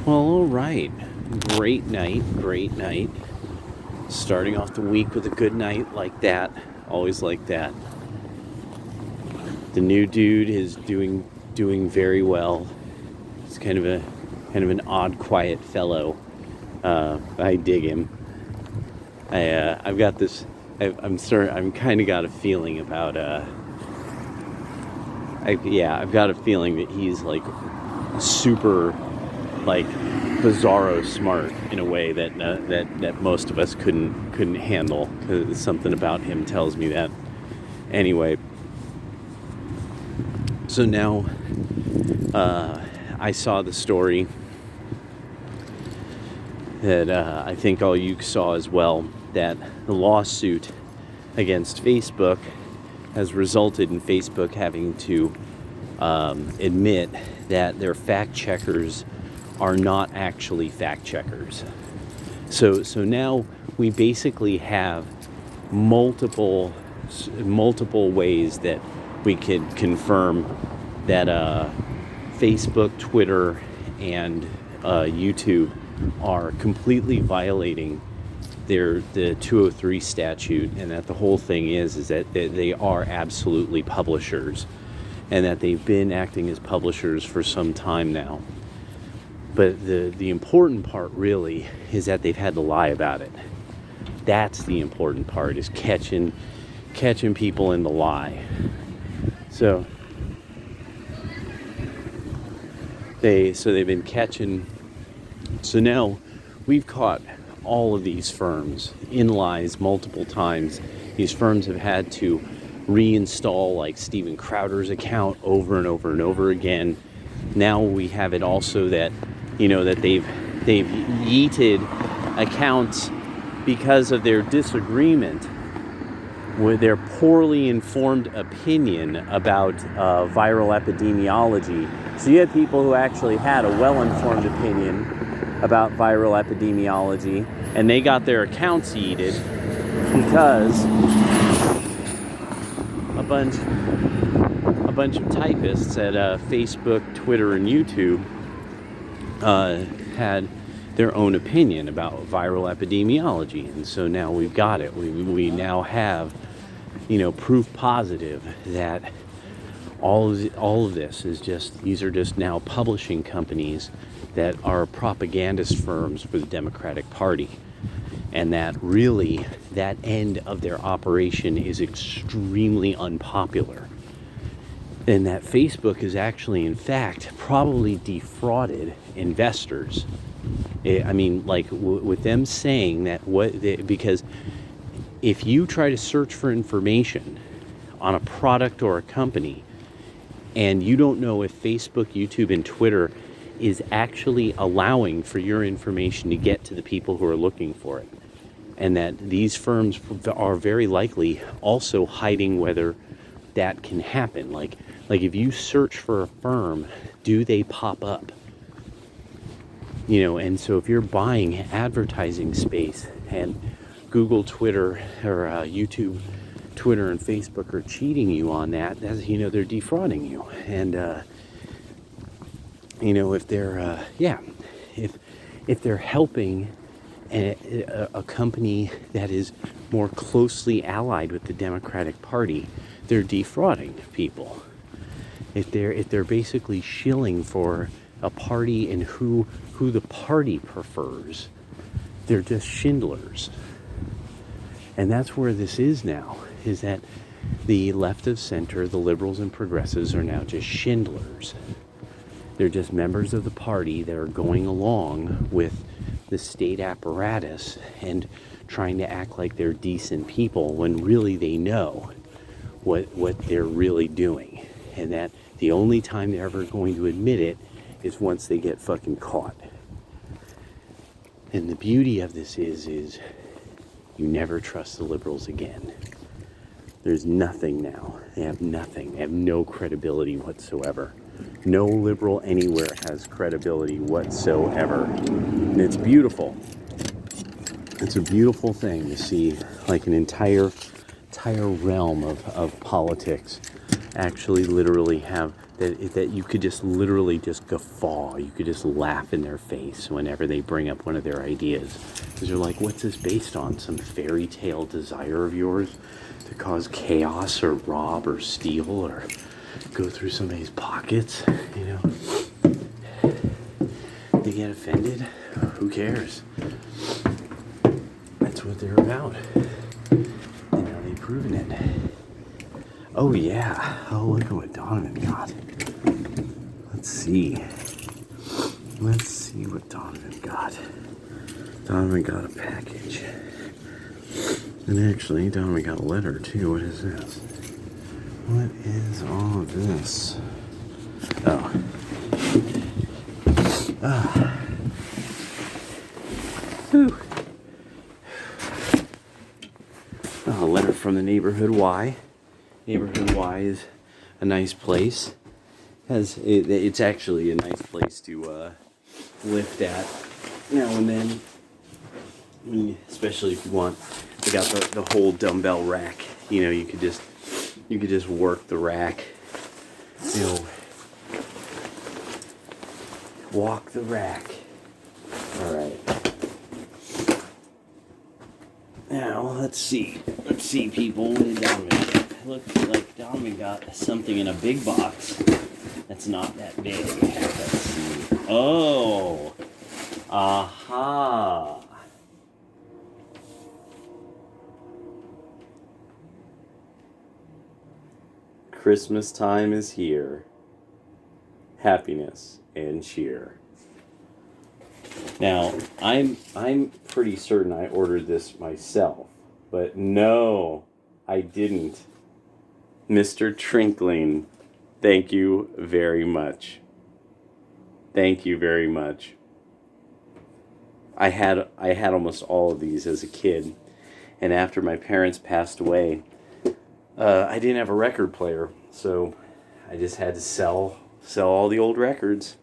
Well, all right. Great night, great night. Starting off the week with a good night like that. Always like that. The new dude is doing very well. He's kind of an odd, quiet fellow. I dig him. I've got this. I'm kind of got a feeling about. I've got a feeling that he's like super, like bizarro smart in a way that most of us couldn't handle. Cause something about him tells me that. Anyway, so now I saw the story that I think all you saw as well, that the lawsuit against Facebook has resulted in Facebook having to admit that their fact checkers are not actually fact checkers. So now we basically have multiple ways that we could confirm that Facebook, Twitter, and YouTube are completely violating the 203 statute, and that the whole thing is that they are absolutely publishers, and that they've been acting as publishers for some time now. But the important part really is that they've had to lie about it. That's the important part, is catching people in the lie. So they've been catching. So now we've caught all of these firms in lies multiple times. These firms have had to reinstall like Steven Crowder's account over and over and over again. Now we have it also that, that they've yeeted accounts because of their disagreement with their poorly informed opinion about viral epidemiology. So you had people who actually had a well-informed opinion about viral epidemiology, and they got their accounts yeeted because a bunch of typists at Facebook, Twitter, and YouTube had their own opinion about viral epidemiology. And so now we've got it. We now have, proof positive that all of this is just, these are just now publishing companies that are propagandist firms for the Democratic Party. And that really, that end of their operation is extremely unpopular. And that Facebook is actually, in fact, probably defrauded investors. With them saying that because if you try to search for information on a product or a company, and you don't know if Facebook, YouTube, and Twitter is actually allowing for your information to get to the people who are looking for it, and that these firms are very likely also hiding whether that can happen. Like if you search for a firm, do they pop up? And so if you're buying advertising space and Google, Twitter, or YouTube, Twitter, and Facebook are cheating you on that, they're defrauding you. And if they're if they're helping a company that is more closely allied with the Democratic Party, they're defrauding people. If they're basically shilling for a party and who the party prefers, they're just Schindlers. And that's where this is now, is that the left of center, the liberals and progressives, are now just Schindlers. They're just members of the party that are going along with the state apparatus and trying to act like they're decent people when really they know what they're really doing. And that the only time they're ever going to admit it is once they get fucking caught. And the beauty of this is you never trust the liberals again. There's nothing now. They have nothing. They have no credibility whatsoever. No liberal anywhere has credibility whatsoever. And it's beautiful. It's a beautiful thing to see, like, an entire realm of politics actually literally have that you could just literally just guffaw. You could just laugh in their face whenever they bring up one of their ideas. Because you're like, what's this based on? Some fairy tale desire of yours to cause chaos or rob or steal or go through somebody's pockets, you know? They get offended. Who cares? That's what they're about. And now they've proven it. Oh yeah. Oh, look at what Donovan got. Let's see. Let's see what Donovan got. Donovan got a package. And actually, Donovan got a letter too. What is this? What is all of this? Oh. Whew. Oh, a letter from the Neighborhood Y. Neighborhood Y is a nice place. It's actually a nice place to lift at now and then. I mean, especially if you want. They got the whole dumbbell rack. You know, you could just work the rack. You know, walk the rack. All right. Now let's see. Let's see, people. What did Donovan get? Looks like Donovan got something in a big box. That's not that big. Let's see. Oh. Aha. Christmas time is here. Happiness and cheer. Now, I'm pretty certain I ordered this myself, but no, I didn't. Mr. Trinkling, thank you very much. Thank you very much. I had almost all of these as a kid, and after my parents passed away, I didn't have a record player, so I just had to sell all the old records.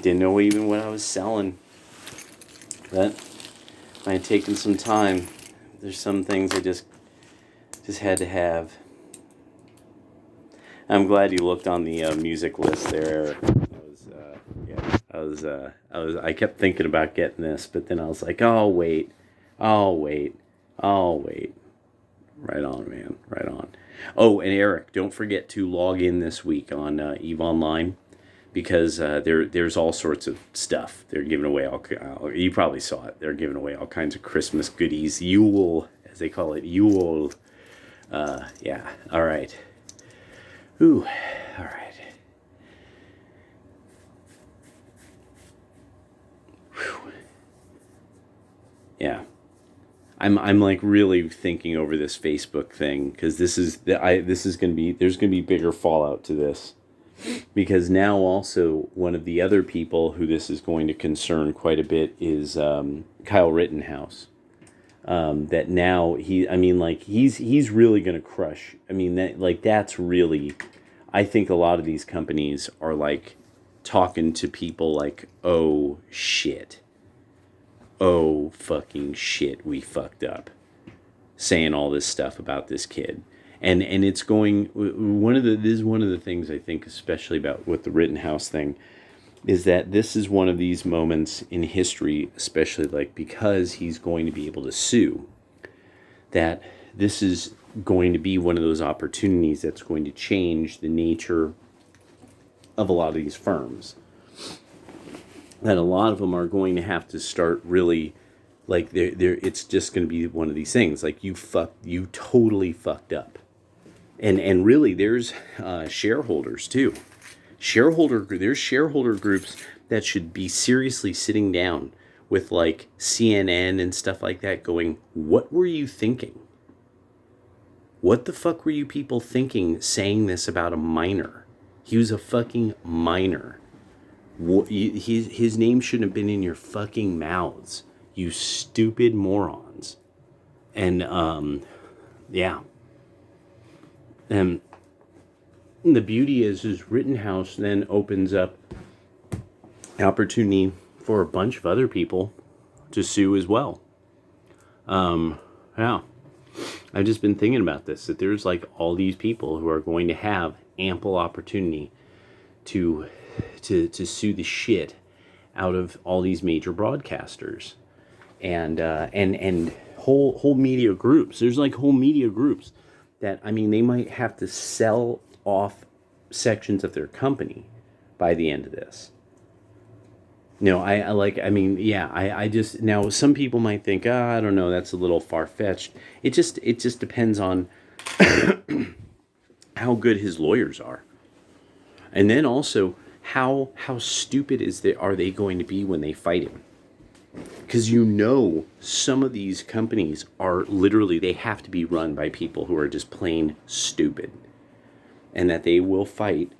Didn't know even what I was selling. But I had taken some time. There's some things I just had to have. I'm glad you looked on the music list there, Eric. I kept thinking about getting this, but then I was like, I'll wait. Right on, man. Right on. Oh, and Eric, don't forget to log in this week on EVE Online, because there's all sorts of stuff. They're giving away you probably saw it. They're giving away all kinds of Christmas goodies. Yule, as they call it, Yule. Yeah. All right. Ooh. All right. Whew. Yeah. I'm like really thinking over this Facebook thing, because there's going to be bigger fallout to this, because now also one of the other people who this is going to concern quite a bit is Kyle Rittenhouse. That now he's really going to crush. I mean, that's really, I think a lot of these companies are like talking to people like, oh shit. Oh fucking shit, we fucked up, saying all this stuff about this kid. And it's going, this is one of the things I think, especially about with the Rittenhouse thing, is that this is one of these moments in history, especially like because he's going to be able to sue, that this is going to be one of those opportunities that's going to change the nature of a lot of these firms. That a lot of them are going to have to start really, like, it's just going to be one of these things, like, you totally fucked up. And really, there's shareholders too. There's shareholder groups that should be seriously sitting down with like CNN and stuff like that, going, what were you thinking? What the fuck were you people thinking saying this about a minor? He was a fucking minor. His name shouldn't have been in your fucking mouths, you stupid morons. And yeah. And the beauty is Rittenhouse then opens up an opportunity for a bunch of other people to sue as well. Yeah. I've just been thinking about this, that there's like all these people who are going to have ample opportunity to sue the shit out of all these major broadcasters and whole media groups. There's like whole media groups that, I mean, they might have to sell off sections of their company by the end of this. No, I just, now some people might think, I don't know, that's a little far-fetched. It just depends on how good his lawyers are. And then also, how stupid are they going to be when they fight him? Because some of these companies are literally, they have to be run by people who are just plain stupid. And that they will fight.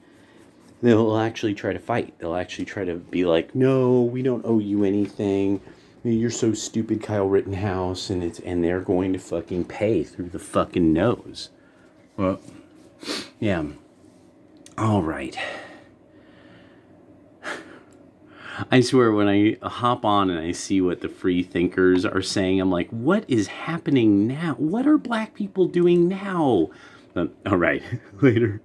They'll actually try to fight. They'll actually try to be like, no, we don't owe you anything. You're so stupid, Kyle Rittenhouse. And they're going to fucking pay through the fucking nose. Well, yeah. All right. I swear, when I hop on and I see what the free thinkers are saying, I'm like, what is happening now? What are black people doing now? All right, later.